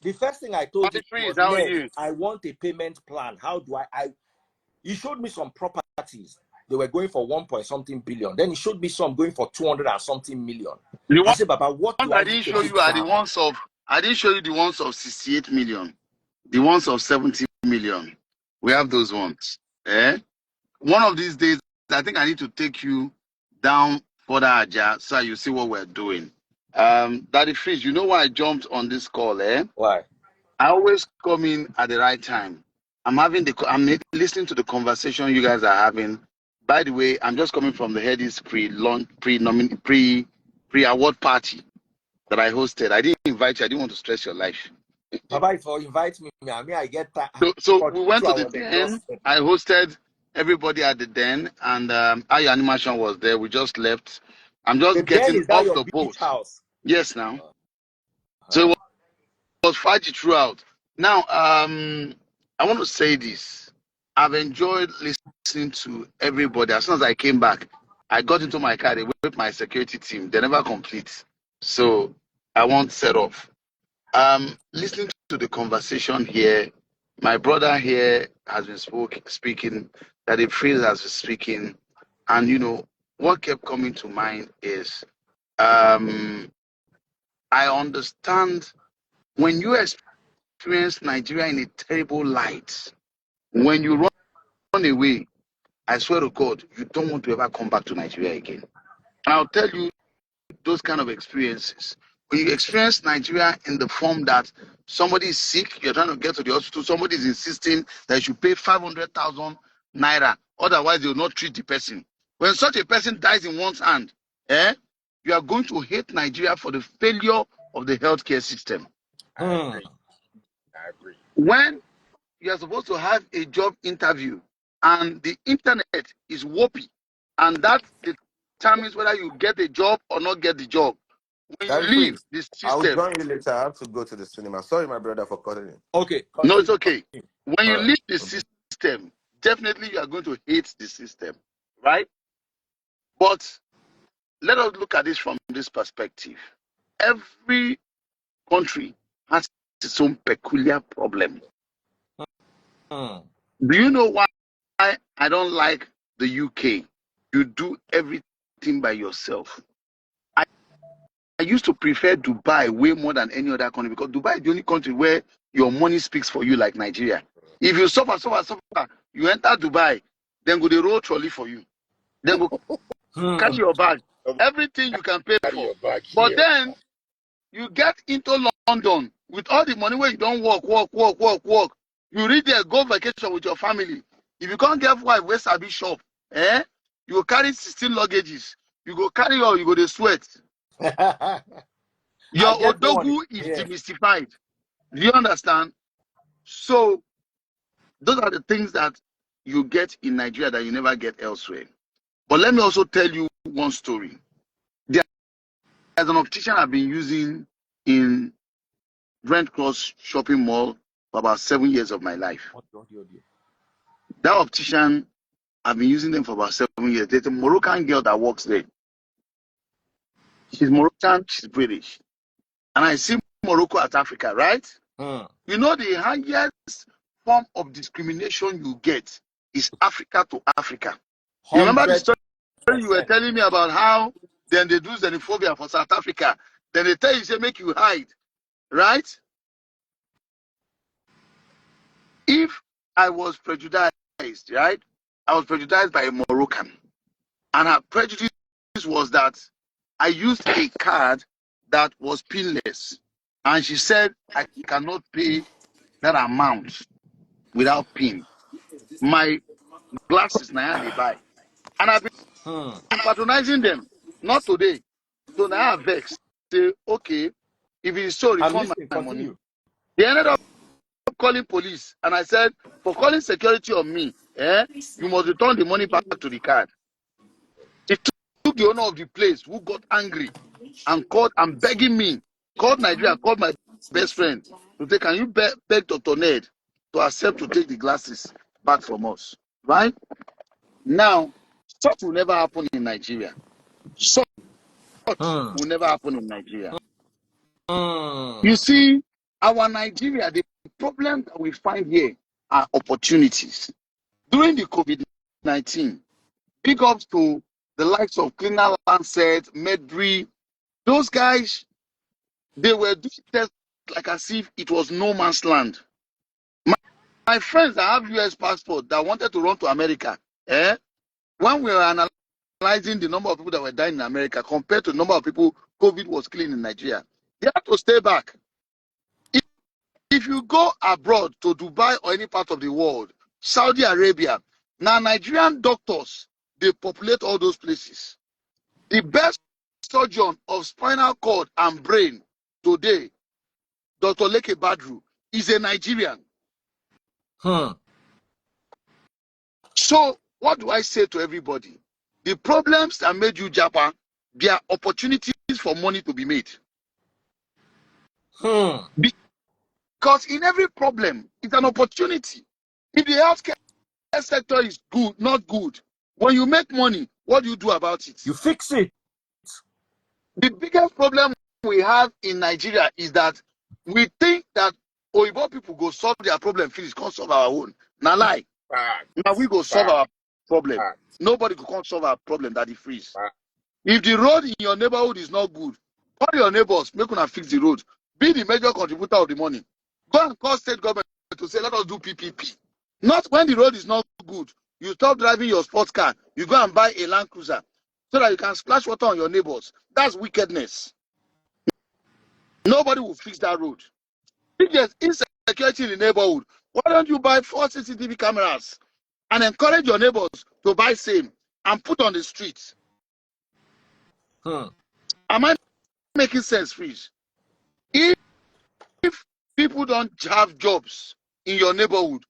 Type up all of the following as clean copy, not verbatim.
The first thing I told him was, how are Ned, you? I want a payment plan. How do I? He showed me some properties. They were going for 1 billion. Then he showed me some going for 200 and something million. I said, Baba, what do I didn't need to show do you are the now? ones of. I didn't show you the ones of 68 million, the ones of 70 million. We have those ones. Eh? One of these days, I think I need to take you down further, Aja, so you see what we're doing. Daddy Fish, you know why I jumped on this call, eh? Why? I always come in at the right time. I'm listening to the conversation you guys are having. By the way, I'm just coming from the Headies pre-award party that I hosted. I didn't invite you. I didn't want to stress your life. Baba, if you invite me, I get that. So we went to the den. I hosted everybody at the den, and Ayo Animation was there. We just left. I'm just getting off the boat. House? Yes, now. So it was Faji throughout. Now, I want to say this. I've enjoyed listening to everybody. As soon as I came back, I got into my car. They with my security team. They never complete. So I won't set off. Listening to the conversation here, my brother here has been speaking, that the phrase has been speaking, and you know what kept coming to mind is, I understand when you experience Nigeria in a terrible light, when you run away, I swear to God, you don't want to ever come back to Nigeria again. And I'll tell you those kind of experiences. When you experience Nigeria in the form that somebody is sick, you're trying to get to the hospital, somebody is insisting that you should pay 500,000 naira, otherwise they will not treat the person. When such a person dies in one's hand, you are going to hate Nigeria for the failure of the healthcare system. I agree. When you are supposed to have a job interview and the internet is whoppy, and that determines whether you get a job or not get the job. When you leave this system, I'll join you later. I have to go to the cinema. Sorry, my brother, for calling in. Okay. No, it's okay. When you leave the system, definitely you are going to hate the system, right? But let us look at this from this perspective. Every country has its own peculiar problem. Do you know why I don't like the UK? You do everything by yourself. I used to prefer Dubai way more than any other country, because Dubai is the only country where your money speaks for you, like Nigeria. If you suffer, you enter Dubai, then go the road trolley for you. Then go carry your bag. Everything you can pay for. But then you get into London with all the money where you don't work. You reach there, go vacation with your family. If you can't get wife, where Sabi shop, you go carry 16 luggages. You go carry all, you go to sweat. Your Odogu is demystified. Do you understand? So those are the things that you get in Nigeria that you never get elsewhere. But let me also tell you one story. There's an optician I've been using in Brent Cross shopping mall for about 7 years of my life. That optician, I've been using them for about 7 years. There's a Moroccan girl that works there. She's Moroccan, she's British. And I see Morocco at Africa, right? You know, the highest form of discrimination you get is Africa to Africa. You remember the story you were telling me about how then they do xenophobia for South Africa? Then they tell you, say, make you hide, right? If I was prejudiced, right? I was prejudiced by a Moroccan. And her prejudice was that I used a card that was pinless. And she said, I cannot pay that amount without pin. My glasses now they buy. And I've been patronizing them. Not today. So now I vex. Say, okay, if it's so, refund my money. They ended up calling police. And I said, for calling security on me, you must return the money back to the card. It took the owner of the place, who got angry and called and begging me, called Nigeria, called my best friend to say, can you beg Dr. Ned to accept to take the glasses back from us? Right? Now, such will never happen in Nigeria. Such will never happen in Nigeria. You see, Our Nigeria, the problem that we find here are opportunities. During the COVID-19, big ups to the likes of Cleaner Lancet, Medri, those guys, they were doing tests like as if it was no man's land. My friends that have US passport that wanted to run to America, when we were analyzing the number of people that were dying in America compared to the number of people COVID was killing in Nigeria, they had to stay back. If you go abroad to Dubai or any part of the world, Saudi Arabia, now Nigerian doctors, they populate all those places. The best surgeon of spinal cord and brain today, Dr. Leke Badru, is a Nigerian. So what do I say to everybody? The problems that made you Japa, there are opportunities for money to be made. Because in every problem, it's an opportunity. If the healthcare sector is good, not good, when you make money, what do you do about it? You fix it. The biggest problem we have in Nigeria is that we think that Oyibo people go solve their problem, finish, can't solve our own. Now lie. Now we go solve our problem. Nobody can solve our problem that is freeze. If the road in your neighborhood is not good, call your neighbors, make una fix the road. Be the major contributor of the money. Go and call state government to say, let us do PPP. Not when the road is not good. You stop driving your sports car. You go and buy a Land Cruiser so that you can splash water on your neighbors. That's wickedness. Nobody will fix that road. If there's insecurity in the neighborhood, why don't you buy 4 CCTV cameras and encourage your neighbors to buy same and put on the streets? Am I making sense, Freeze? If people don't have jobs in your neighborhood,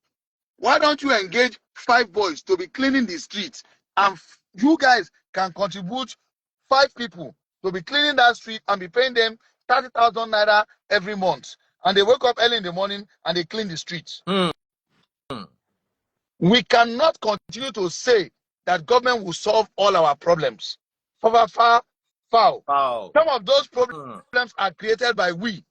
why don't you engage 5 boys to be cleaning the streets, and you guys can contribute 5 people to be cleaning that street and be paying them 30,000 naira every month, and they wake up early in the morning and they clean the streets. We cannot continue to say that government will solve all our problems. Far. Some of those problems are created by we.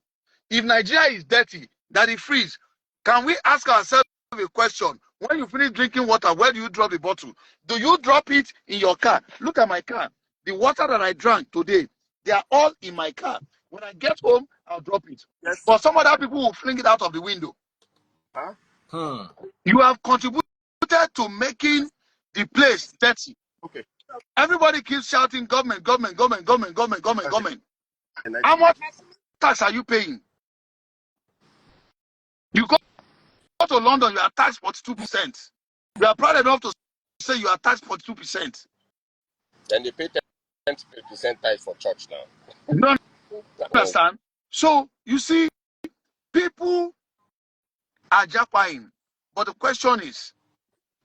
If Nigeria is dirty, that is freeze. Can we ask ourselves a question? When you finish drinking water, where do you drop the bottle? Do you drop it in your car? Look at my car. The water that I drank today, they are all in my car. When I get home, I'll drop it. Yes. But some other people will fling it out of the window. You have contributed to making the place dirty. Okay. Everybody keeps shouting, government. How much tax are you paying? You go to London, you are taxed 42%. You are proud enough to say you are taxed 42%. And they pay 10% tax for church now. You don't understand? So, you see, people are jackpying. But the question is,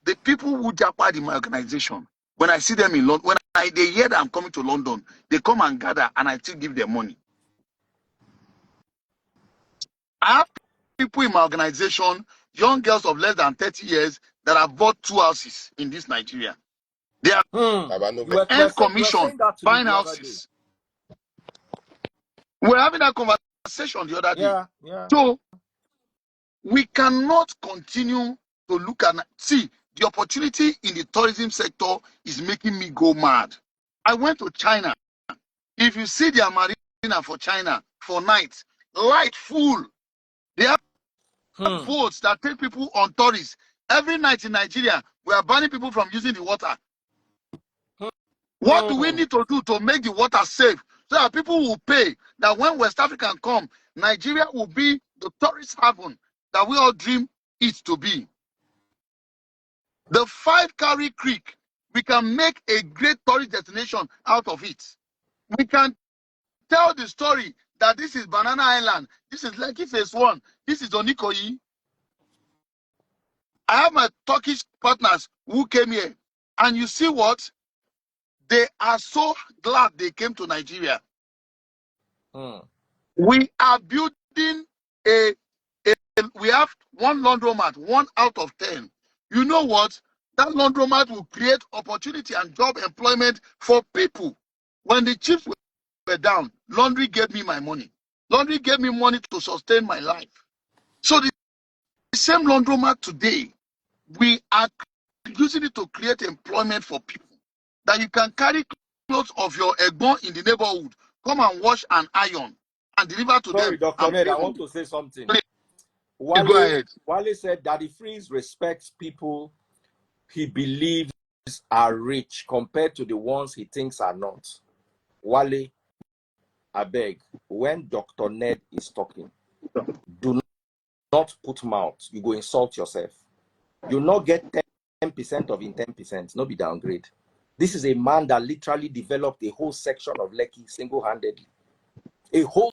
the people who jackpot in my organization, when I see them in London, when they hear that I'm coming to London, they come and gather and I still give them money. I have people in my organization, young girls of less than 30 years, that have bought 2 houses in this Nigeria. They have earned commission buying houses. We're having that conversation the other day. Yeah. So we cannot continue to look at, see, the opportunity in the tourism sector is making me go mad. I went to China. If you see their marina for China for night, light full. They have boats that take people on tourists. Every night in Nigeria, we are banning people from using the water. What do we need to do to make the water safe so that people will pay, that when West African come, Nigeria will be the tourist haven that we all dream it to be. The 5 Carry Creek, we can make a great tourist destination out of it. We can tell the story that this is Banana Island, this is Lekki Phase 1, this is Onikoyi. I have my Turkish partners who came here, and you see what? They are so glad they came to Nigeria. We are building we have 1 laundromat, 1 out of 10. You know what? That laundromat will create opportunity and job employment for people. When the chiefs were down, laundry gave me my money. Laundry gave me money to sustain my life. So the same laundromat today, we are using it to create employment for people. That you can carry clothes of your egbon in the neighborhood, come and wash and iron, and deliver to Sorry, them. Dr. Ned, I want to say something. Please, Wale, go ahead. Wale said Daddy Freeze respects people he believes are rich compared to the ones he thinks are not. Wale, I beg, when Dr. Ned is talking, do not put mouth. You go insult yourself. You not get 10% of in 10%, not be downgrade. This is a man that literally developed a whole section of Lekki single-handedly. A whole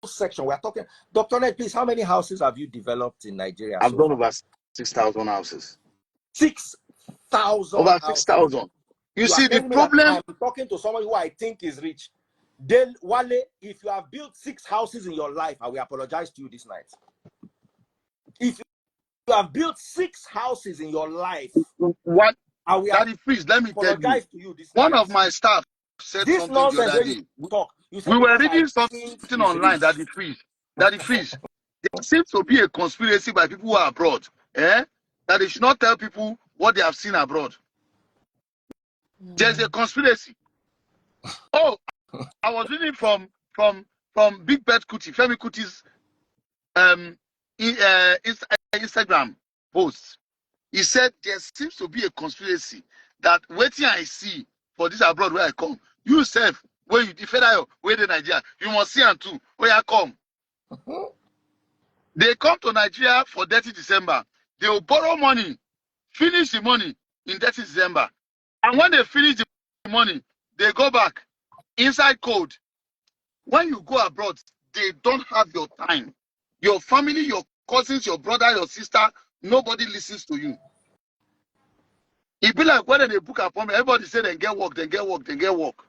section. We're talking, Dr. Ned, please, how many houses have you developed in Nigeria? I've done over 6,000 houses. 6,000 Over houses. 6,000. You see, the problem. I'm talking to someone who I think is rich. Then, Wale, if you have built 6 houses in your life, I will apologize to you this night. If you have built 6 houses in your life, What? I will Daddy Freeze, let me tell you. apologize to you this One night. of my staff said This something the nonsense other when day. you talk. You We said were because I reading think something he's online, rich. Daddy Freeze. Daddy Freeze. There seems to be a conspiracy by people who are abroad, that they should not tell people what they have seen abroad. There's a conspiracy. Oh, I was reading from Big Bad Kuti, Femi Kuti's Instagram post. He said there seems to be a conspiracy that waiting I see for this abroad where I come. You self, when you defend where the Nigeria, you must see and too where I come. They come to Nigeria for 30 December. They will borrow money, finish the money in 30 December. And when they finish the money, they go back inside code. When you go abroad, they don't have your time. Your family, your cousins, your brother, your sister, nobody listens to you. It be like when they book appointment, everybody say they get work, they get work, they get work.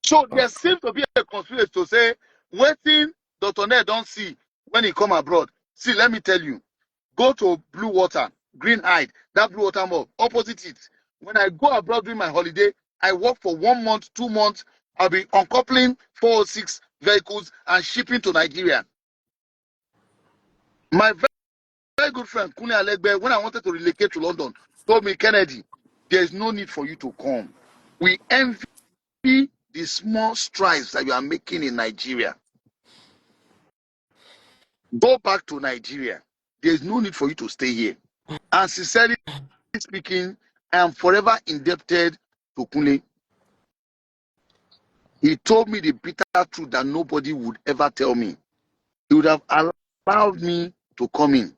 So there seems to be a conspiracy to say, waiting Dr. Ned don't see when he come abroad. See, let me tell you, go to Blue Water, Green Hide, that Blue Water mall, opposite it. When I go abroad during my holiday, I work for 1 month, 2 months. I'll be uncoupling 406 vehicles and shipping to Nigeria. My very good friend, Kune Alegbe, when I wanted to relocate to London, told me, Kennedy, there's no need for you to come. We envy the small strides that you are making in Nigeria. Go back to Nigeria. There's no need for you to stay here. And sincerely speaking, I am forever indebted to Kune. He told me the bitter truth that nobody would ever tell me. He would have allowed me to come in.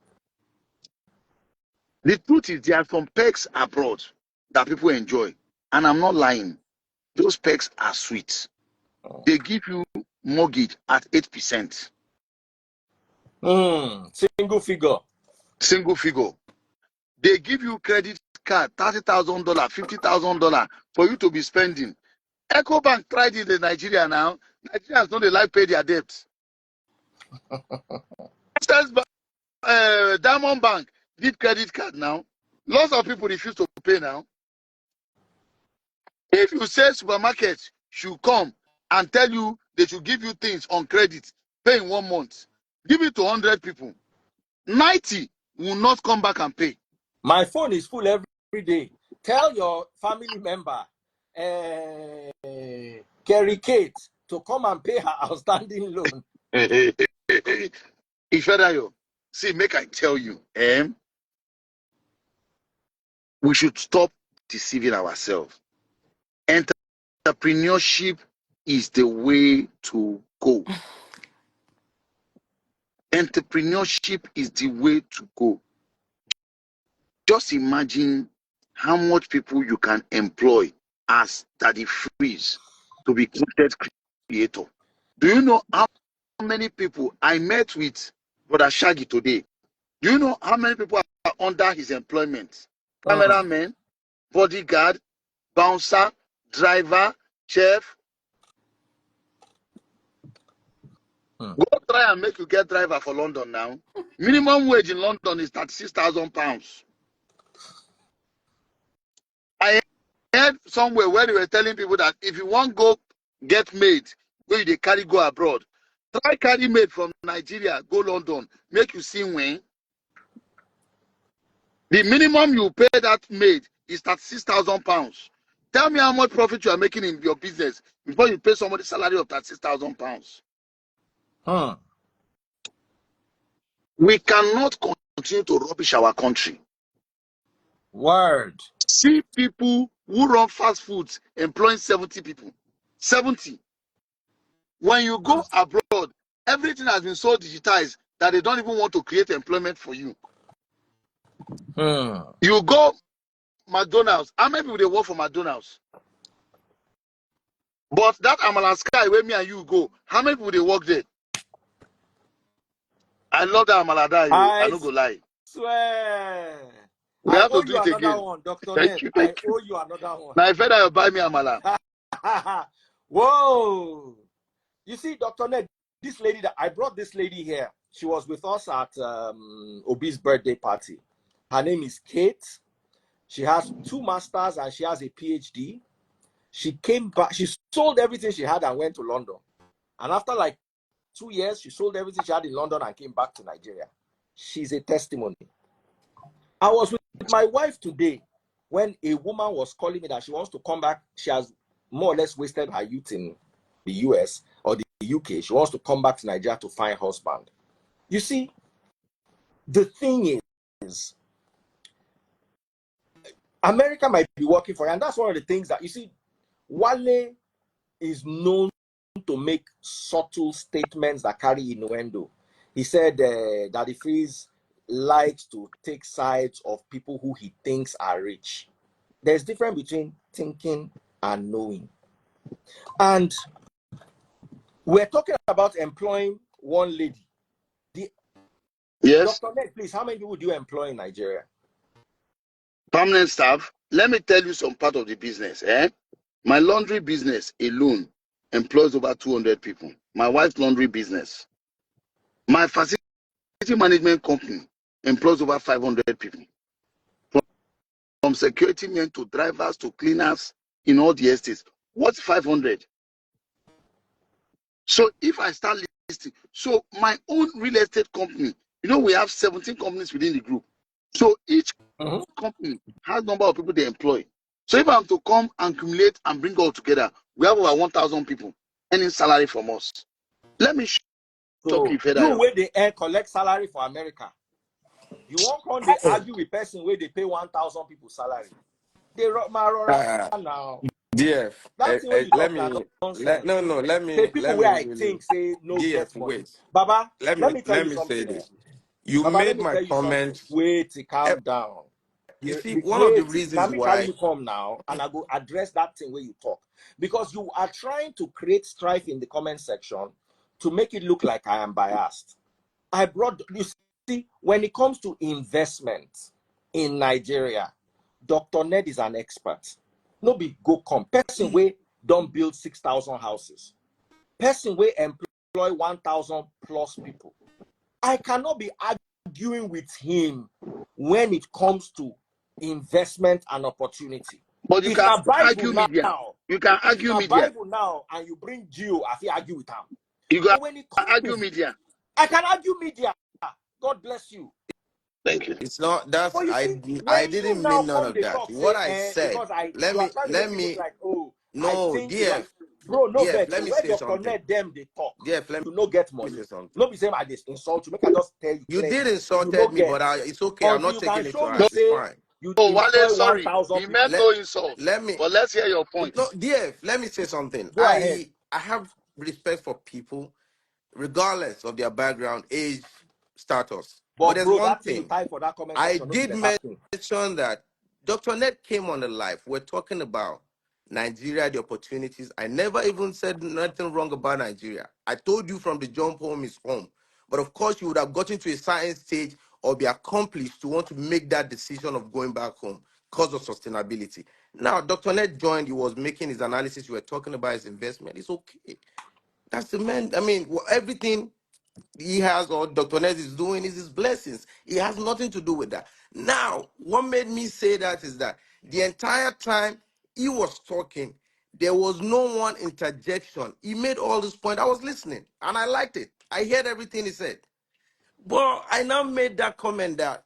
The truth is, there are some perks abroad that people enjoy. And I'm not lying. Those perks are sweet. They give you mortgage at 8%. Single figure. Single figure. They give you credit card, $30,000, $50,000 for you to be spending. EcoBank tried it in Nigeria now. Nigerians don't like pay their debts. Diamond Bank did credit card now. Lots of people refuse to pay now. If you say supermarket should come and tell you they should give you things on credit, pay in 1 month, give it to 100 people. 90 will not come back and pay. My phone is full every day. Tell your family member, Kerry Kate, to come and pay her outstanding loan. Ifedayo, see, make I tell you, we should stop deceiving ourselves. Entrepreneurship is the way to go. Entrepreneurship is the way to go. Just imagine how much people you can employ as Daddy Freeze to be content creator. Do you know how many people I met with Brother Shaggy today? Do you know how many people are under his employment? Cameraman, bodyguard, bouncer, driver, chef. Go try and make you get driver for London now. Minimum wage in London is £36,000. I heard somewhere where they were telling people that if you want to go get made where they carry go abroad. Try carry made from Nigeria, go London, make you see when. The minimum you pay that maid is £36,000. Tell me how much profit you are making in your business before you pay somebody salary of £36,000. We cannot continue to rubbish our country. Word. See people who run fast foods employing 70 people. 70. When you go abroad, everything has been so digitized that they don't even want to create employment for you. You go McDonald's. How many people they work for McDonald's? But that Amala Sky where me and you go, how many people they work there? I love that Amala Dayo. I I don't go lie. swear. We I have owe to do you it another again. one, Dr. Thank Ned. you. I Thank you. owe you another one. Now if ever buy me Amala. Whoa. You see, Dr. Ned, this lady that I brought this lady here, she was with us at Obi's birthday party. Her name is Kate. She has 2 masters and she has a PhD. She came back, she sold everything she had and went to London. And after like 2 years, she sold everything she had in London and came back to Nigeria. She's a testimony. I was with my wife today when a woman was calling me that she wants to come back. She has more or less wasted her youth in the US or the UK. She wants to come back to Nigeria to find a husband. You see, the thing is, America might be working for you, and that's one of the things that you see. Wale is known to make subtle statements that carry innuendo. He said Daddy Freeze likes to take sides of people who he thinks are rich. There's difference between thinking and knowing. And we're talking about employing one lady. Yes. Dr. Ned, please, how many people do you employ in Nigeria? Permanent staff. Let me tell you some part of the business. My laundry business alone employs over 200 people. My wife's laundry business. My facility management company employs over 500 people. From security men to drivers to cleaners in all the estates. What's 500? So if I start listing, so my own real estate company, we have 17 companies within the group. So each company has number of people they employ. So if I'm to come and accumulate and bring all together, we have over 1,000 people earning salary from us. Let me talk you further. You where they collect salary for America. You won't come they argue with person where they pay 1,000 people salary. They now. DF, That's the way you let talk now. me Nonsense. let Say me people where I really think say no DF, get money. wait. Baba, let me tell Let you me say something. this. You Baba, let made me my tell you something. comments. Wait, calm down. You see, one of the Wait, reasons let me carry why you come now and I go address that thing where you talk. Because you are trying to create strife in the comment section to make it look like I am biased. You see, when it comes to investment in Nigeria, Dr. Ned is an expert. No be go come. Person where don't build 6,000 houses. Person where employ 1,000 plus people. I cannot be arguing with him when it comes to investment and opportunity. But you If can na Bible argue media. now, You can if argue na media. Bible now and you bring Geo, I feel argue with him. You But can when it comes argue to, media. I can argue media. God bless you. Thank you. it's not that's But you see, I when you didn't now mean none come, of they that. talk, What say, I said, because you are trying to make it look like, oh, I no, think you are, DF, bro, no DF, vex. let me Where say Dr. something. Ned them they talk, DF, let you no get me money. say something. No be saying I just insult you. Make I just tell you You clearly. did You no insulted me, get but it's okay. I'm until not you taking can it to show me heart. It's say fine. you Oh, Wale, employ sorry. 1,000 He people. meant no insult. Let me But let's hear your point. no, DF, let me say something. Go ahead. I have respect for people regardless of their background, age, status. But But there's bro, one that thing you thing. type for that comment I section, no be did better thing. mention that Dr. Ned came on the live. We're talking about Nigeria, the opportunities. I never even said nothing wrong about Nigeria. I told you from the jump home is home. But of course, you would have gotten to a certain stage or be accomplished to want to make that decision of going back home because of sustainability. Now, Dr. Ned joined, he was making his analysis. You were talking about his investment. It's okay. That's the man. I mean, everything he has or Dr. Ned is doing is his blessings. He has nothing to do with that. Now, what made me say that is that the entire time he was talking, There was no one interjection. He made all this point. I was listening and I liked it. I heard everything he said. But I now made that comment that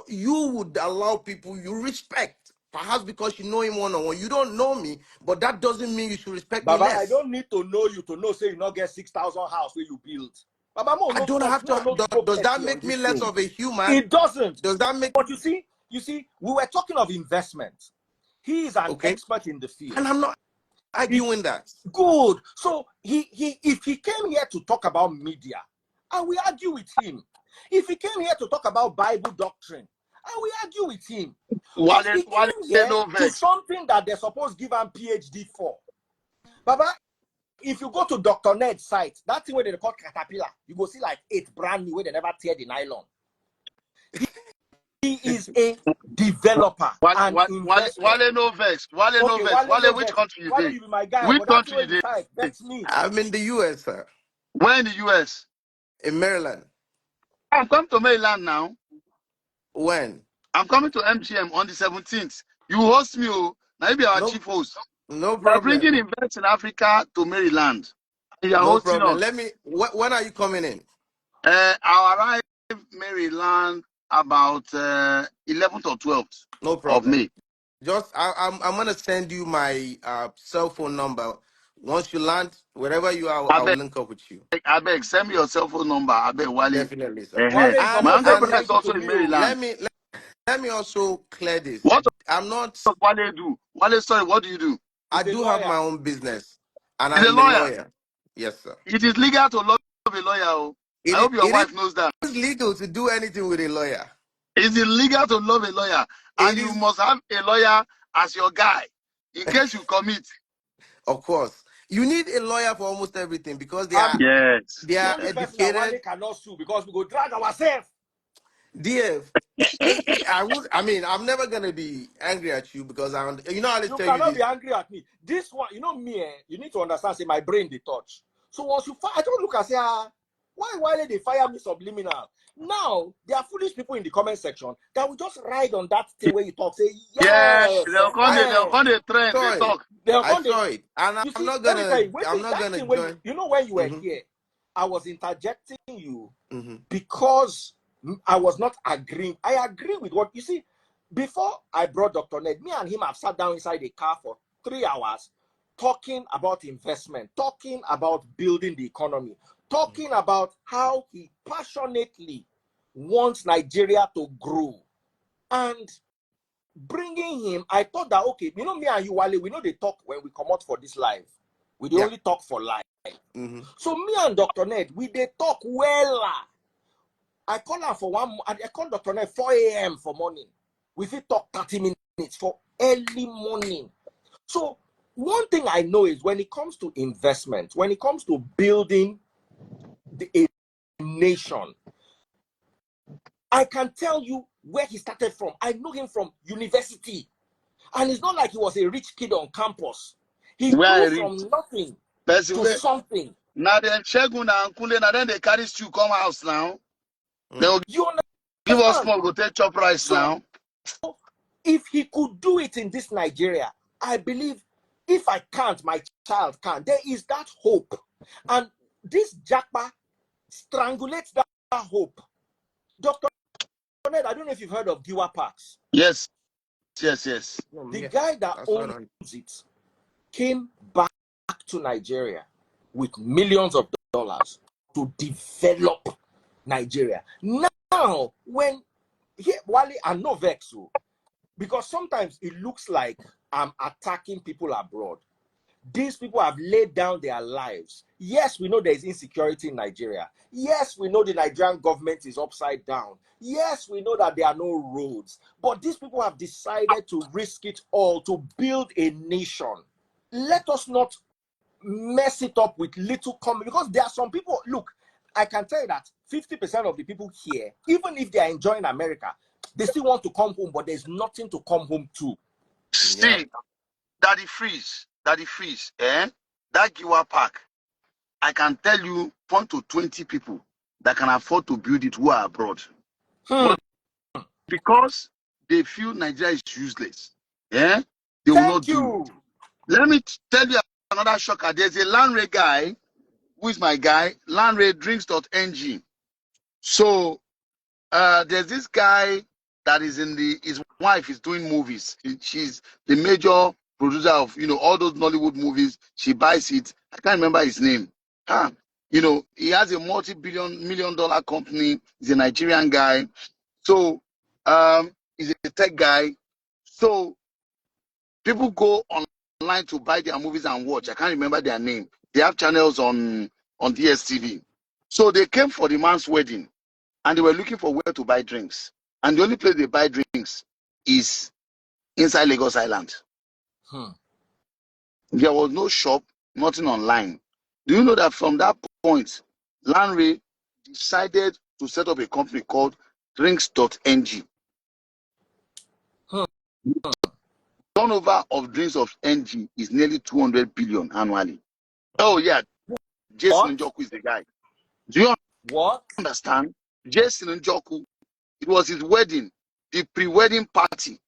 you would allow people you respect, perhaps because you know him one-on-one. You don't know me, but that doesn't mean you should respect me Baba, I less. don't need to know you to know say you not get 6,000 house where you build. Baba, I don't have to. go Does that petty on make me this less thing. of a human? It doesn't. Does that make But you see, we were talking of investment. He is an okay? expert in the field. And I'm not arguing that. Good. So if he came here to talk about media, I will argue with him. If he came here to talk about Bible doctrine, I will argue with him. But he came here to something that they're supposed to give him PhD for. Baba, if you go to Dr. Ned's site, that thing where they call Caterpillar, you go see like 8 brand new where they never tear the nylon. He is a developer and investor. Wale no vex. Wale, which country you Wale, in? you be my guy. Which But that country way you the in? site, that's me. I'm in the US, sir. Where in the US? In Maryland. I'm coming to Maryland now. When? I'm coming to MGM on the 17th. You host me, oh. Now you be our chief host. No We're problem. bringing Invest in Africa to Maryland. You are No hosting problem. us. When are you coming in? I'll arrive Maryland about 11th or 12th No of problem. May. Just I'm gonna send you my cell phone number. Once you land, wherever you are, I'll link up with you. I beg, send me your cell phone number. I beg, Wale. Definitely, sir. Wale is And My almost uncle like brother is cousin also to in me. Maryland. let me also clear this. What I'm not. does Wale do? Wale, sorry, what do you do? I He's a do have lawyer. my own business, and He's a I'm a lawyer. lawyer. Yes, sir. It is legal to love a lawyer. Oh. I hope your wife knows that. It is legal to do anything with a lawyer. It's illegal to love a lawyer. And you must have a lawyer as your guy in case you commit. Of course. You need a lawyer for almost everything because they are Yes. The only person that Wale educated. cannot sue because we go drag ourselves. DF. I'm never gonna be angry at you because I always You tell you cannot this. be angry at me. This one, me, you need to understand, say my brain they touch. So once you fire, I don't look and say, why they fire me subliminal? Now, there are foolish people in the comment section that will just ride on that thing where you talk, say, Yes, yes. they'll come the trend, they talk. I saw it. And You I'm see, not let me tell you, gonna thing join. when you were here, I was interjecting you Mm-hmm. because I was not agreeing. I agree with what you see. Before I brought Dr. Ned, me and him have sat down inside a car for 3 hours talking about investment, talking about building the economy, talking about how he passionately wants Nigeria to grow. And bringing him, I thought that, okay, me and you, Wale, we know they talk when we come out for this live. We only talk for live. Mm-hmm. So me and Dr. Ned, we they talk well. I call her for I call Dr. Ned 4 a.m. for morning. We fit talk 30 minutes for early morning. So one thing I know is when it comes to investment, when it comes to building a nation, I can tell you where he started from. I know him from university. And it's not like he was a rich kid on campus. He grew from nothing to something. Now then Shegun and Kule, now then they carry stew come house now. They'll give us small, go take chop rice now. If he could do it in this Nigeria, I believe if I can't, my child can. There is that hope. And this Japa strangulates that hope. Dr. Ned, I don't know if you've heard of Giwa Parks. Yes. The guy that owns it came back to Nigeria with millions of dollars to develop Nigeria. Now, when Wale and no vexo, because sometimes it looks like I'm attacking people abroad. These people have laid down their lives. Yes, we know there is insecurity in Nigeria. Yes, we know the Nigerian government is upside down. Yes, we know that there are no roads. But these people have decided to risk it all to build a nation. Let us not mess it up with little comment, because there are some people, look, I can tell you that 50% of the people here, even if they are enjoying America, they still want to come home, but there's nothing to come home to. See, Daddy Freeze, that Giwa Park, I can tell you 1 to 20 people that can afford to build it who are abroad. But because they feel Nigeria is useless, they will not do it. Let me tell you another shocker. There's a Lanre guy, who is my guy, Lanre drinks.ng. So there's this guy that is his wife is doing movies. She's the major producer of, all those Nollywood movies. She buys it. I can't remember his name. He has a multi-million-dollar company. He's a Nigerian guy. So he's a tech guy. So people go online to buy their movies and watch. I can't remember their name. They have channels on DSTV. So they came for the man's wedding and they were looking for where to buy drinks. And the only place they buy drinks is inside Lagos Island. There was no shop, nothing online. Do you know that from that point, Lanre decided to set up a company called drinks.ng. Turnover of drinks.ng is nearly 200 billion annually. Oh yeah, Jason Njoku is the guy. Do you understand? Jason Njoku, it was his wedding, the pre-wedding party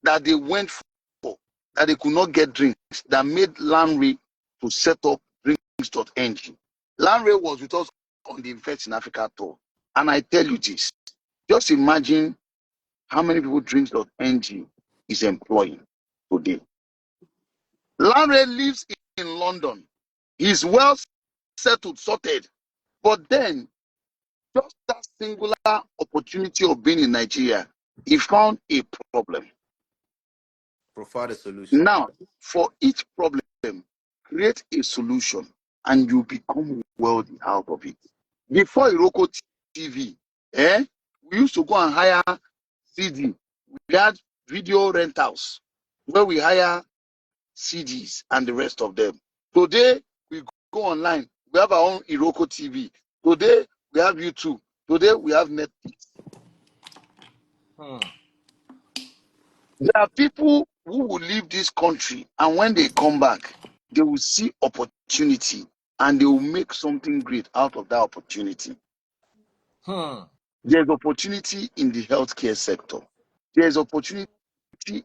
that they went for, that they could not get drinks, that made Lanre to set up drinks.ng. Lanre was with us on the Invest in Africa tour. And I tell you this, just imagine how many people drinks.ng is employing today. Lanre lives in London. He's well settled, sorted. But then, just that singular opportunity of being in Nigeria, he found a problem. Provide a solution. Now, for each problem, create a solution and you become wealthy out of it. Before Iroko TV, we used to go and hire CD. We had video rentals where we hire CDs and the rest of them. Today, we go online. We have our own Iroko TV. Today, we have YouTube. Today, we have Netflix. There are people who will leave this country, and when they come back, they will see opportunity and they will make something great out of that opportunity. There's opportunity in the healthcare sector. There's opportunity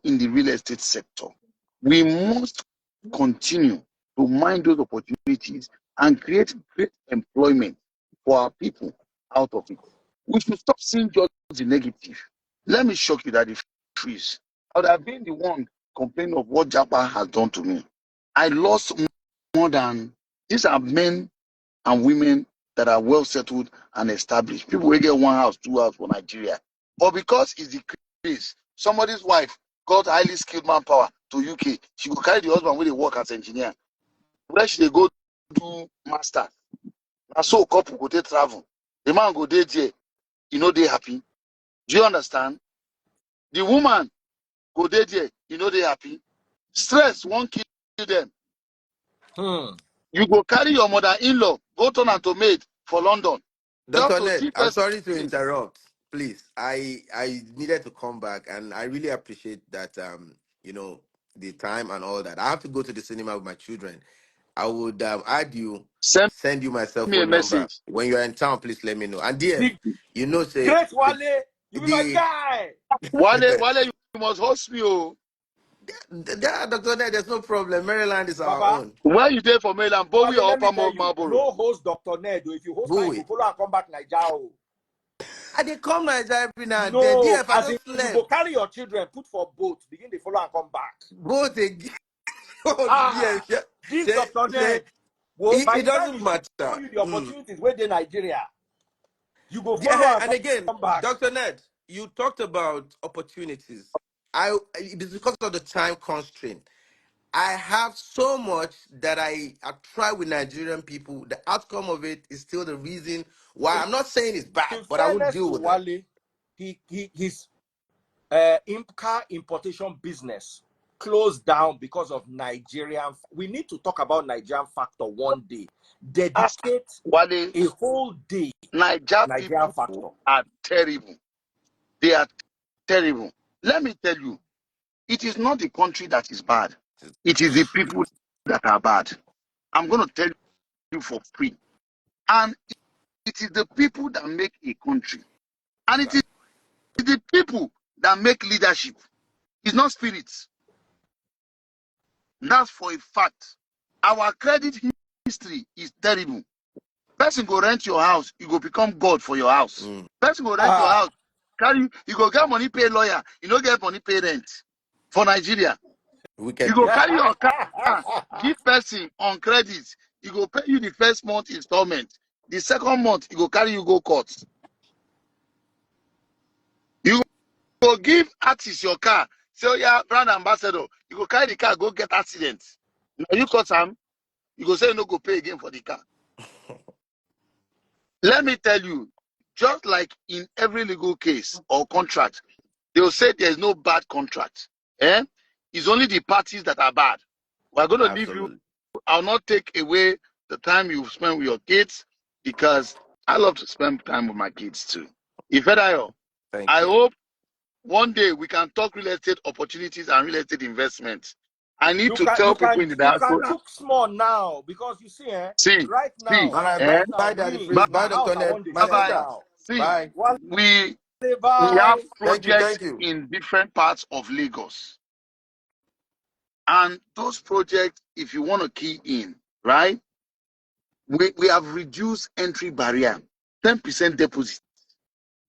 in the real estate sector. We must continue to mine those opportunities and create great employment for our people out of it. We should stop seeing just the negative. Let me shock you that the freeze. I would have been the one complaining of what Japa has done to me. I lost more than, these are men and women that are well settled and established. People will get one house, two houses for Nigeria. But because it's the case, somebody's wife got highly skilled manpower to UK. She will carry the husband when they work as engineer. Where should they go do master? And so couple go they travel. The man go there, they happy. Do you understand? The woman go there, they happy. Stress won't kill them. You go carry your mother-in-law, go turn her to maid for London. Dr. Ned, I'm sorry to interrupt. Please, I needed to come back, and I really appreciate that. The time and all that. I have to go to the cinema with my children. I would add you, Send send you my cell me a phone number message. when you're in town. Please let me know. And DF, say Great Wale, you be my guy. Wale, you must host me. Dr. Ned, there's no problem. Maryland is our Baba, own. Where you there for Maryland? Bowie or let me Upper tell you, Marlboro? no host Dr. Ned. If you host her, you go follow and come back Nigeria. I did come Nigeria every now and then. No, DF, I as in just you go left. carry your children, put for boat, begin to follow and come back. Both again. Oh, Ah, this Dr. say, Ned. Well, by it the time doesn't he show matter. you the opportunities where they Nigeria, you go follow Yeah, and and again, come back. Dr. Ned, you talked about opportunities. It is because of the time constraint. I have so much that I try with Nigerian people. The outcome of it is still the reason why. I'm not saying it's bad, In but I won't fairness deal to with it. Wale, his car importation business closed down because of Nigerian. We need to talk about Nigerian factor one day. Dedicate Wale, a whole day Niger Nigerian people factor. are terrible. They are terrible. Let me tell you, it is not the country that is bad. It is the people that are bad. I'm going to tell you for free. And it is the people that make a country. And it is the people that make leadership. It's not spirits. That's for a fact. Our credit history is terrible. Person go rent your house, you go become God for your house. Person go rent your house, carry you go get money pay lawyer, you don't get money pay rent. For Nigeria, you go carry your car, give person on credit, you go pay you the first month installment. The second month, you go carry you go court. You go give artist your car, say, oh yeah, brand ambassador, you go carry the car, go get accident. Now you cut him, you go say you no go pay again for the car. Let me tell you, just like in every legal case or contract, they will say there's no bad contract. It's only the parties that are bad. We're going to leave you. I'll not take away the time you spend with your kids because I love to spend time with my kids too. I hope one day we can talk real estate opportunities and real estate investments. I need to tell people in the diaspora. You can look small now because you see, right now, Bye, Daddy Freeze. Bye, Dr. Ned. Bye. See, bye. We have projects in different parts of Lagos. And those projects, if you want to key in, right, we have reduced entry barrier, 10% deposit.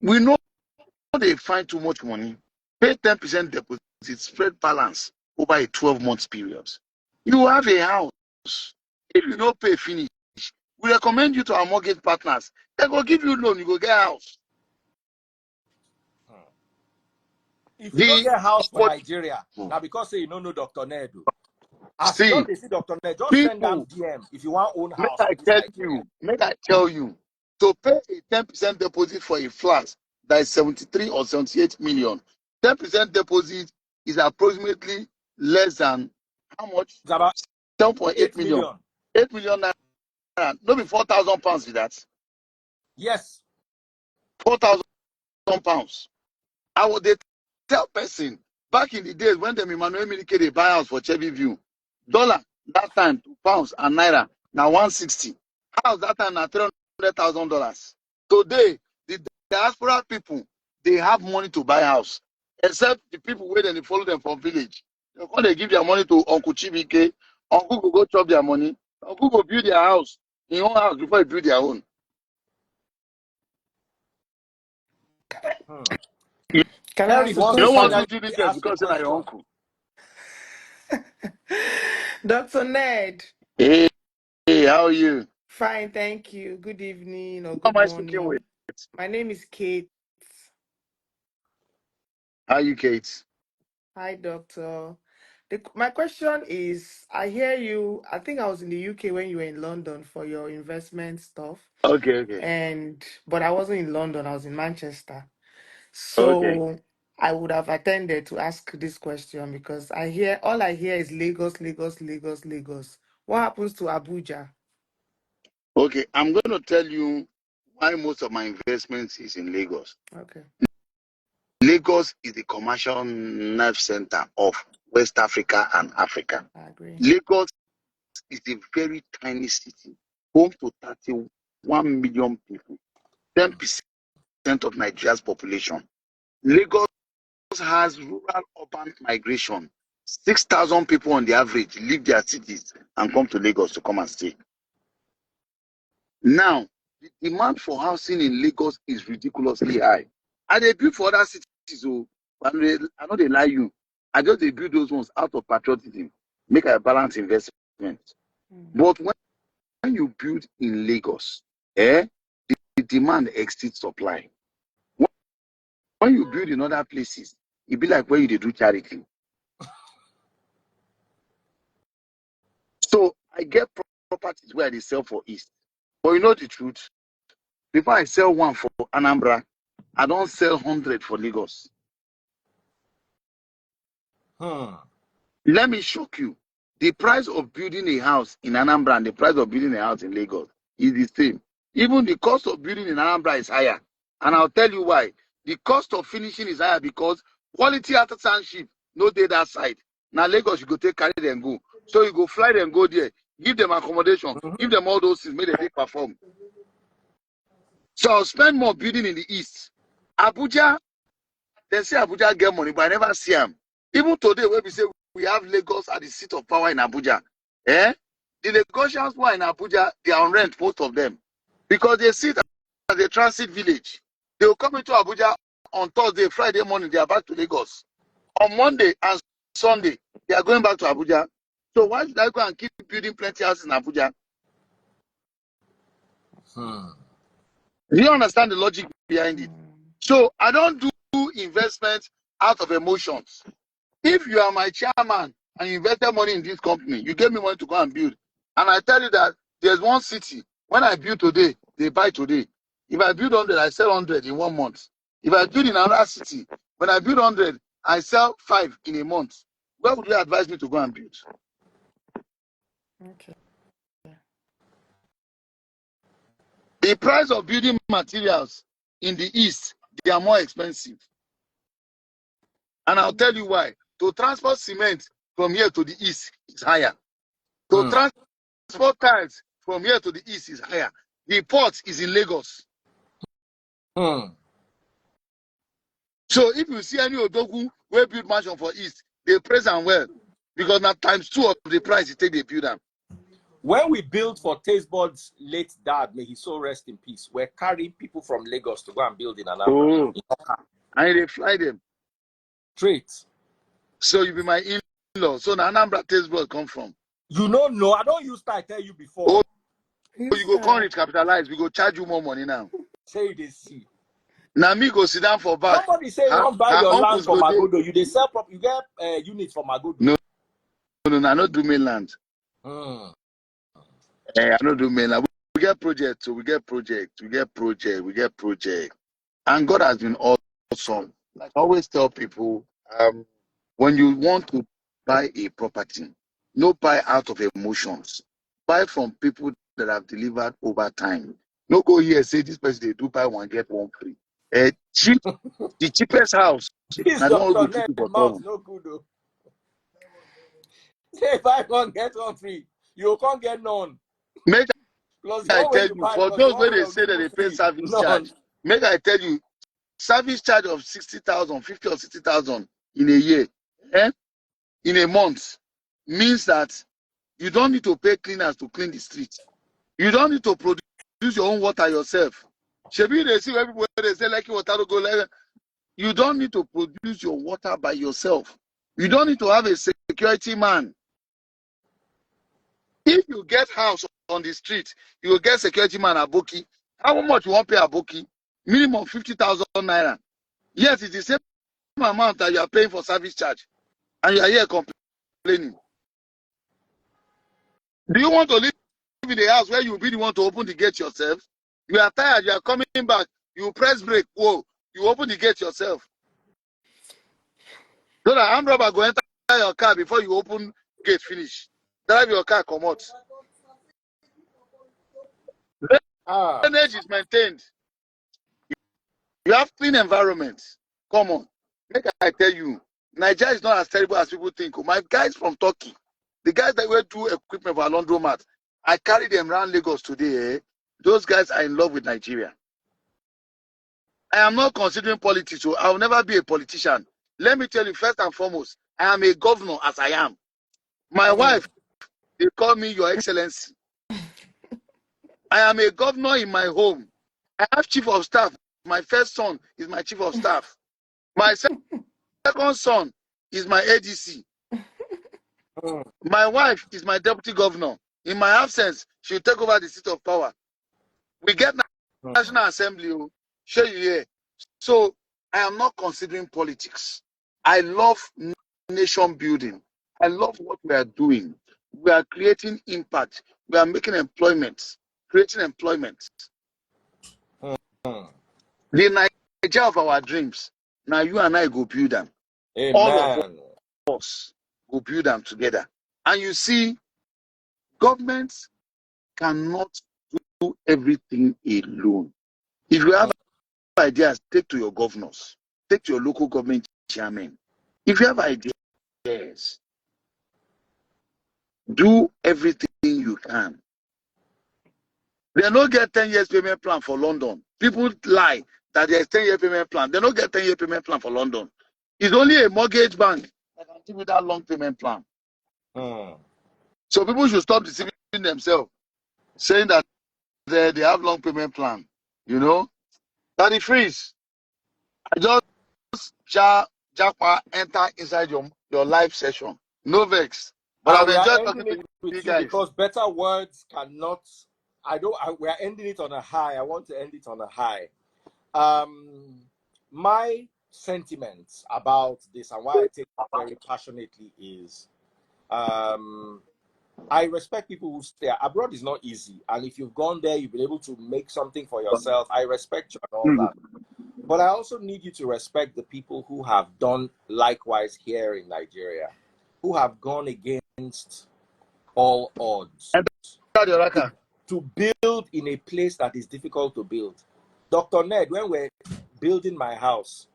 We know they find too much money. Pay 10% deposit, spread balance over a 12-month period. You have a house. If you don't pay finish, we recommend you to our mortgage partners. They go give you loan, you go get a house. If you don't get a house for Nigeria, now because say you don't know Dr. Ned, as you don't see Dr. Ned, just send them DM if you want own house. Make I tell you, to pay a 10% deposit for a flat that is 73 or 78 million, 10% deposit is approximately less than how much? It's about 7.8 million. 8 million naira. No be 4,000 pounds with that. Yes. 4,000 pounds. I would tell person back in the days when them Emmanuel Milike they buy house for Chevy View, dollar that time to pounds and naira now 160. House that time now $300,000. Today the diaspora people they have money to buy house, except the people where they follow them from village. When they give their money to Uncle Chibike, Uncle go chop their money, Uncle go build their house, in own house before they build their own. Can I ask a question? No one question? do this because they're your uncle. Dr. Ned. Hey, how are you? Fine, thank you. Good evening or Who good am I speaking morning. with? My name is Kate. How are you, Kate? Hi, Doctor. My question is, I hear you, I think I was in the UK when you were in London for your investment stuff. Okay. But I wasn't in London, I was in Manchester. So I would have attended to ask this question because all I hear is Lagos, Lagos, Lagos, Lagos. What happens to Abuja? Okay, I'm going to tell you why most of my investments is in Lagos. Okay. Lagos is the commercial nerve center of West Africa and Africa. I agree. Lagos is a very tiny city, home to 31 million people, 10% of Nigeria's population. Lagos has rural-urban migration. 6,000 people on the average leave their cities and come to Lagos to come and stay. Now, the demand for housing in Lagos is ridiculously high. And they build for other cities, so I know they lie you. I just they build those ones out of patriotism, make a balanced investment. But when you build in Lagos, the demand exceeds supply. When you build in other places, it be like where you do charity. So I get properties where they sell for East. But you know the truth? Before I sell one for Anambra, I don't sell 100 for Lagos. Let me shock you. The price of building a house in Anambra and the price of building a house in Lagos is the same. Even the cost of building in Anambra is higher. And I'll tell you why. The cost of finishing is higher because quality artisanship no dey that side. Now Lagos, you go take carry them go. So you go fly them, go there, give them accommodation, give them all those things, make them perform. So I'll spend more building in the East. Abuja, they say Abuja get money, but I never see them. Even today, where we say we have Lagos at the seat of power in Abuja, the Lagosians who are in Abuja, they are on rent, most of them, because they sit at the transit village. They will come into Abuja on Thursday, Friday morning, they are back to Lagos. On Monday and Sunday, they are going back to Abuja. So why should I go and keep building plenty houses in Abuja? Do you understand the logic behind it? So I don't do investment out of emotions. If you are my chairman and you invested money in this company, you gave me money to go and build, and I tell you that there's one city, when I build today, they buy today. If I build 100, I sell 100 in 1 month. If I build in another city, when I build 100, I sell 5 in a month. Where would you advise me to go and build? Okay. The price of building materials in the East, they are more expensive. And I'll tell you why. To transport cement from here to the East is higher. To transport tiles from here to the East is higher. The port is in Lagos. So if you see any Odogu who build mansion for East, they praise them well. Because now ×2 of the price you take they build them. When we built for Tastebud's late dad, may he so rest in peace, we're carrying people from Lagos to go and build in Anambra. And they fly them. Straight. So you be my in-law. So now Anambra Tastebud come from. You don't know. I don't use that. I tell you before. Oh, you go come capitalize. We go charge you more money now. Say they see. Now me go sit down for back. Somebody say you want buy your land from Magodo. You they sell property. You get units from Magodo. No, I don't do mainland. I don't do mainland. We get project, so we get project. And God has been awesome. Like I always tell people, when you want to buy a property, no buy out of emotions. Buy from people that have delivered over time. No go here say this person they do buy one get one free. Cheap, the cheapest house. This I don't Dr. go Ned for mouth no good though. Say buy one get one free, you can't get none. Make Plus I tell you, for those where they say that they pay service charge, make I tell you, service charge of 60,000, 50 or 60,000 in a year, in a month, means that you don't need to pay cleaners to clean the street. You don't need to produce your own water yourself. Shebi they see everywhere they say like water to go like. You don't need to produce your water by yourself. You don't need to have a security man. If you get house on the street, you will get security man aboki. How much you want to pay aboki? Minimum 50,000 naira. Yes, it's the same amount that you are paying for service charge, and you are here complaining. Do you want to live in the house where you be the one to open the gate yourself? You are tired, you are coming back, you press brake, whoa, you open the gate yourself. So that armed robber go enter your car before you open gate finish. Drive your car, come out. Drainage is maintained. You have clean environment. Come on. Make I tell you, Nigeria is not as terrible as people think. My guys from Turkey, the guys that will do equipment for a laundromat, I carry them around Lagos today. Those guys are in love with Nigeria. I am not considering politics, so I will never be a politician. Let me tell you, first and foremost, I am a governor as I am. My wife, they call me Your Excellency. I am a governor in my home. I have chief of staff. My first son is my chief of staff. My second son is my ADC. My wife is my deputy governor. In my absence, she'll take over the seat of power. We get National Assembly. Show you here. So I am not considering politics. I love nation building. I love what we are doing. We are creating impact. We are making employment, creating employment. The Nigeria of our dreams. Now you and I go build them. Amen. All of us go build them together. And you see, governments cannot do everything alone. If you have ideas, take to your governors, take to your local government chairman. If you have ideas, do everything you can. They don't get 10 years payment plan for London. People lie that there's 10-year payment plan. They don't get 10-year payment plan for London. It's only a mortgage bank that can give you that long payment plan. Hmm. So people should stop deceiving themselves, saying that they have long payment plan. You know, Daddy Freeze, I just japa enter inside your live session. No vex, but And I've we are enjoyed talking ending to it you with you guys. because better words cannot. We are ending it on a high. I want to end it on a high. My sentiments about this and why I take it very passionately is, I respect people who stay abroad. Is not easy, and if you've gone there, you've been able to make something for yourself. I respect you and all that. But I also need you to respect the people who have done likewise here in Nigeria, who have gone against all odds to build in a place that is difficult to build. Dr. Ned, when we're building my house,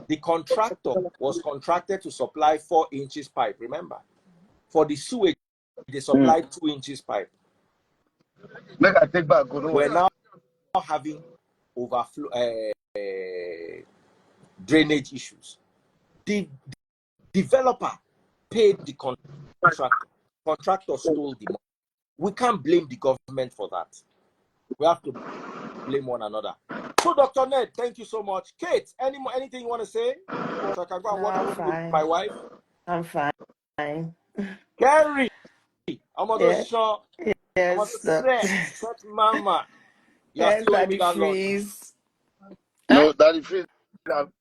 the contractor was contracted to supply 4 inches pipe, remember? For the sewage, they supplied 2 inches pipe. Make I take back. We're now having overflow drainage issues. The developer paid the contractor. Contractor stole the money. We can't blame the government for that. We have to blame one another. So, Dr. Ned, thank you so much. Kate, anything you want to say? So I can go and watch I'm movie with fine. my wife. I'm fine. Gary, I'm on the Yeah. show. I'm on Yes. the set mama. You are Yes, still owing me Daddy that lunch. Freeze. No, Daddy Freeze,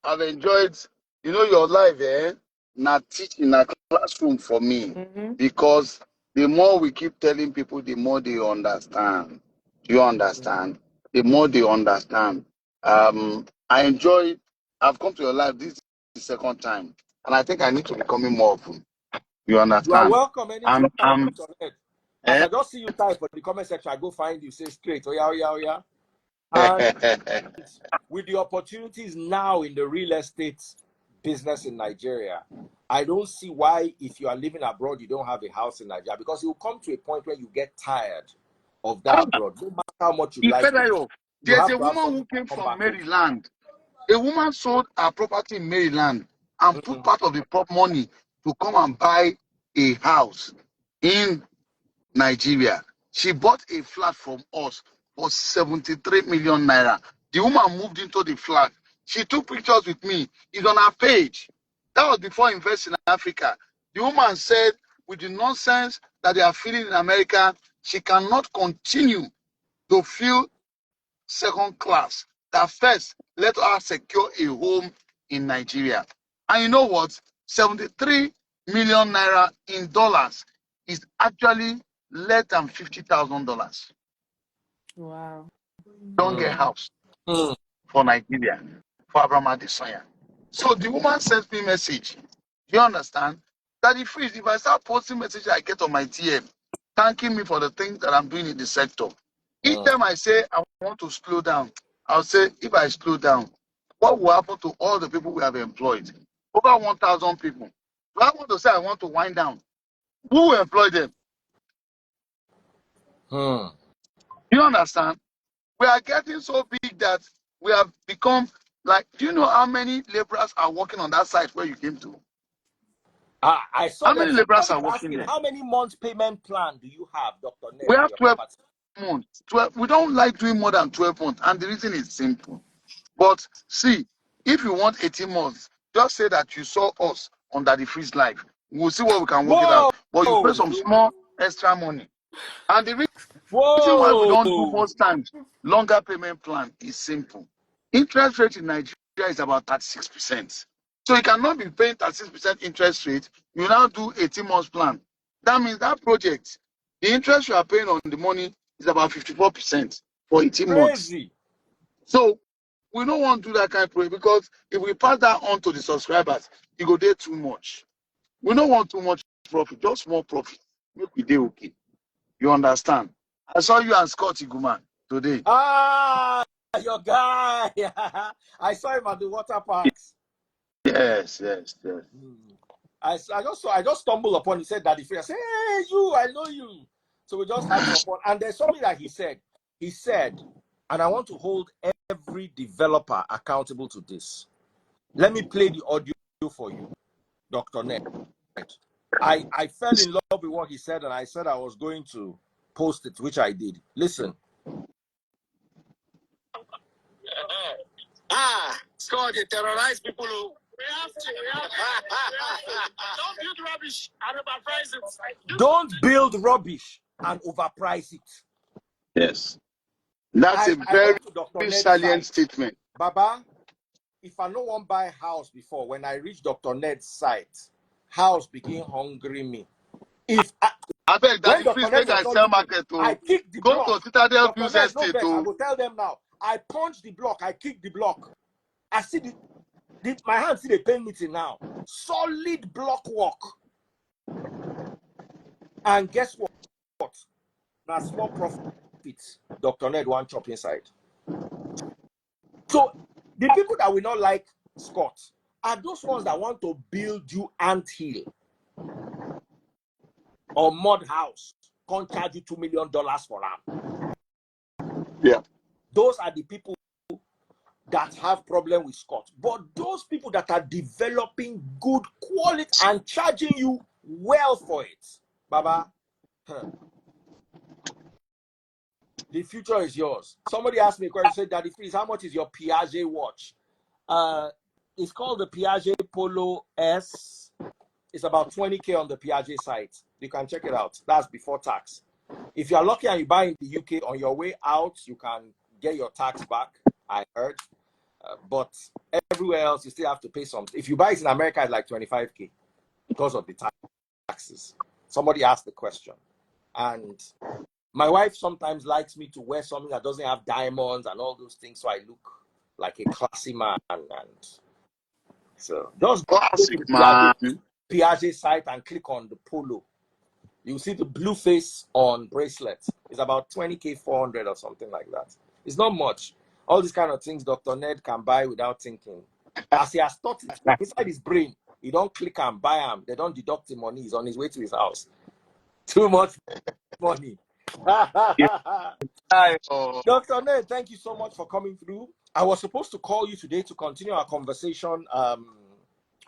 I've enjoyed, your life, not teaching a classroom for me, Mm-hmm. because the more we keep telling people, the more they understand. Do you understand? The more they understand. I enjoy. I've come to your life. This is the second time, and I think I need to be coming more often. You You are understand? welcome anytime, I'm Dr. Ned. As eh? I just see you type in the comment section, I go find you, say straight, oh yeah, oh yeah, oh yeah. And with the opportunities now in the real estate business in Nigeria, I don't see why, if you are living abroad, you don't have a house in Nigeria, because you will come to a point where you get tired of that abroad. No matter how much you like it, you There's have a to have woman something who to came come from back home. Maryland. A woman sold her property in Maryland and put part of the prop money to come and buy a house in Nigeria. She bought a flat from us for 73 million naira. The woman moved into the flat. She took pictures with me. It's on her page. That was before investing in Africa. The woman said, with the nonsense that they are feeling in America, she cannot continue to feel second class. That first, let her secure a home in Nigeria. And you know what? 73 million naira in dollars is actually less than $50,000. Wow. Don't get house Mm. for Nigeria, for Abraham Adesanya. So the woman sent me a message. Do you understand? That if I start posting messages I get on my TM, thanking me for the things that I'm doing in the sector, each Mm. time I say I want to slow down, I'll say, if I slow down, what will happen to all the people we have employed? Over 1,000 people. Do I want to say I want to wind down? Who will employ them? Mm. Do you understand? We are getting so big that we have become like, do you know how many laborers are working on that site where you came to? I saw How them. many laborers Somebody are is working asking, there? how many months payment plan do you have, Dr. Ned, We for have your 12 property? months. 12, we don't like doing more than 12 months. And the reason is simple. But see, if you want 18 months, just say that you saw us on Daddy Freeze Live. We'll see what we can work it out. Whoa! But you pay some small extra money. And the reason why we don't do Whoa! most times longer payment plan is simple. Interest rate in Nigeria is about 36%. So you cannot be paying 36% interest rate. You now do 18 months plan. That means that project, the interest you are paying on the money is about 54% for 18 months. Crazy. So we don't want to do that kind of project, because if we pass that on to the subscribers, it go there too much. We don't want too much profit, just more profit. Make we dey okay. You understand? I saw you and Scott Iguman today. Ah, your guy. I saw him at the water parks. Yes. I just stumbled upon. He said that I said, hey, you, I know you. So we just had some fun. And there's something that he said. He said, and I want to hold every developer accountable to this. Let me play the audio for you. Dr. Ned. I fell in love with what he said, and I said I was going to post it, which I did. Listen. Scott, you terrorize people. We have to. Don't build rubbish and overprice it. Don't build rubbish and overprice it. Yes. That's a I very went to Dr. Ned's salient site. statement. Baba, if I no one buy house before, when I reach Dr. Ned's site, house begin hungry me. If I beg that when the Dr. please Ned make was I not sell looking, market to I kicked the go block. to Citadel Dr. Views Ned, no Estate vex. I to will tell them now. I punch the block. I kick the block. I see my hands see the pain meeting now. Solid block work. And guess what? Now small profit. Dr. Ned one chop inside. So the people that will not like Scott are those ones that want to build you anthill or mud house, can't charge you $2 million for them. Yeah. Those are the people that have problem with Scott. But those people that are developing good quality and charging you well for it, Baba, the future is yours. Somebody asked me a question, said, Daddy Freeze, how much is your Piaget watch? It's called the Piaget Polo S. It's about 20K on the Piaget site. You can check it out. That's before tax. If you're lucky and you buy in the UK, on your way out, you can get your tax back, I heard. But everywhere else, you still have to pay something. If you buy it in America, it's like 25K because of the taxes. Somebody asked the question. And my wife sometimes likes me to wear something that doesn't have diamonds and all those things, so I look like a classy man. And so just go to Classic, the man. Piaget site and click on the polo. You see the blue face on bracelets. It's about 20K, 400 or something like that. It's not much. All these kind of things Dr. Ned can buy without thinking. As he has thought it inside his brain, he don't click and buy them. They don't deduct the money. He's on his way to his house. Too much money. Dr. Ned, thank you so much for coming through. I was supposed to call you today to continue our conversation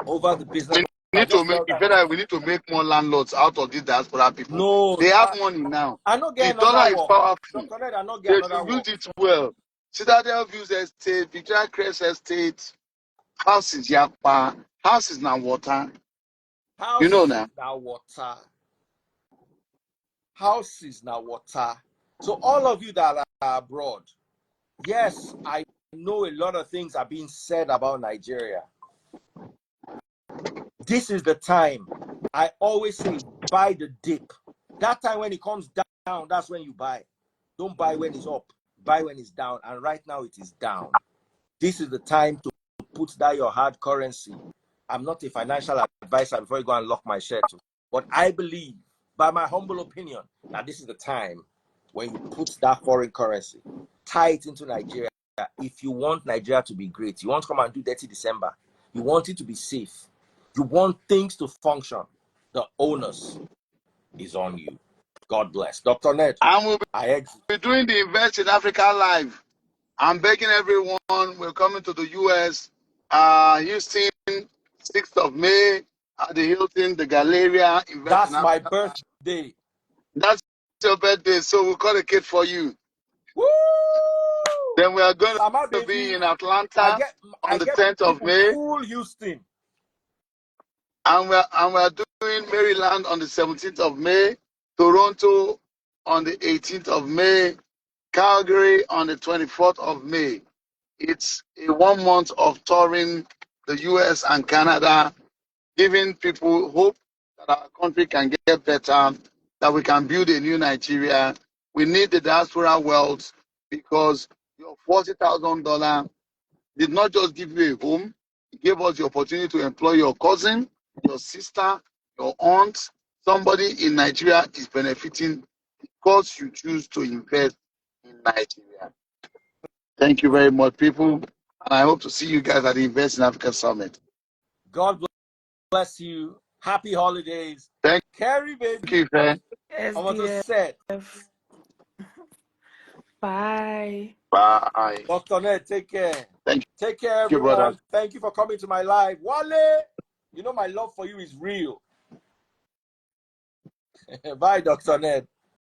over the business. We need to make more landlords out of these diaspora people. No, they have money now. I not The get dollar another is work. powerful. Dr. Ned, I not They get another should use work. it well. Citadel Views Estate, Victoria Crest Estate, houses Yakpa, houses now water. House You know now. now water. Houses now water. So all of you that are abroad, yes, I know a lot of things are being said about Nigeria. This is the time. I always say buy the dip. That time when it comes down, that's when you buy. Don't buy when it's up. Buy when it's down. And right now it is down. This is the time to put that your hard currency. I'm not a financial advisor before you go and lock my shirt. But I believe, by my humble opinion, that this is the time when you put that foreign currency, tie it into Nigeria. If you want Nigeria to be great, you want to come and do Dirty December, you want it to be safe, you want things to function, the onus is on you. God bless. Dr. Ned, And we'll I exit. be doing the Invest in Africa Live. I'm begging everyone, we're coming to the US, Houston, 6th of May, at the Hilton, the Galleria, Invest That's in my Africa. birthday. That's your birthday, so we'll cut a cake for you. Woo! Then we are going Sama to be baby, in Atlanta on the 10th of May. Full Houston. And we're doing Maryland on the 17th of May, Toronto on the 18th of May, Calgary on the 24th of May. It's a 1 month of touring the US and Canada, giving people hope that our country can get better, that we can build a new Nigeria. We need the diaspora wealth because your $40,000 did not just give you a home, it gave us the opportunity to employ your cousin, your sister, your aunt. Somebody in Nigeria is benefiting because you choose to invest in Nigeria. Thank you very much, people. And I hope to see you guys at the Invest in Africa Summit. God bless you. Happy holidays. Thank Carrie, baby. you, friend. I want to say, Bye. Bye. Dr. Ned, take care. Thank Take care, you, brother. everyone. Thank you for coming to my live. Wale, You know my love for you is real. Bye, Dr. Ned.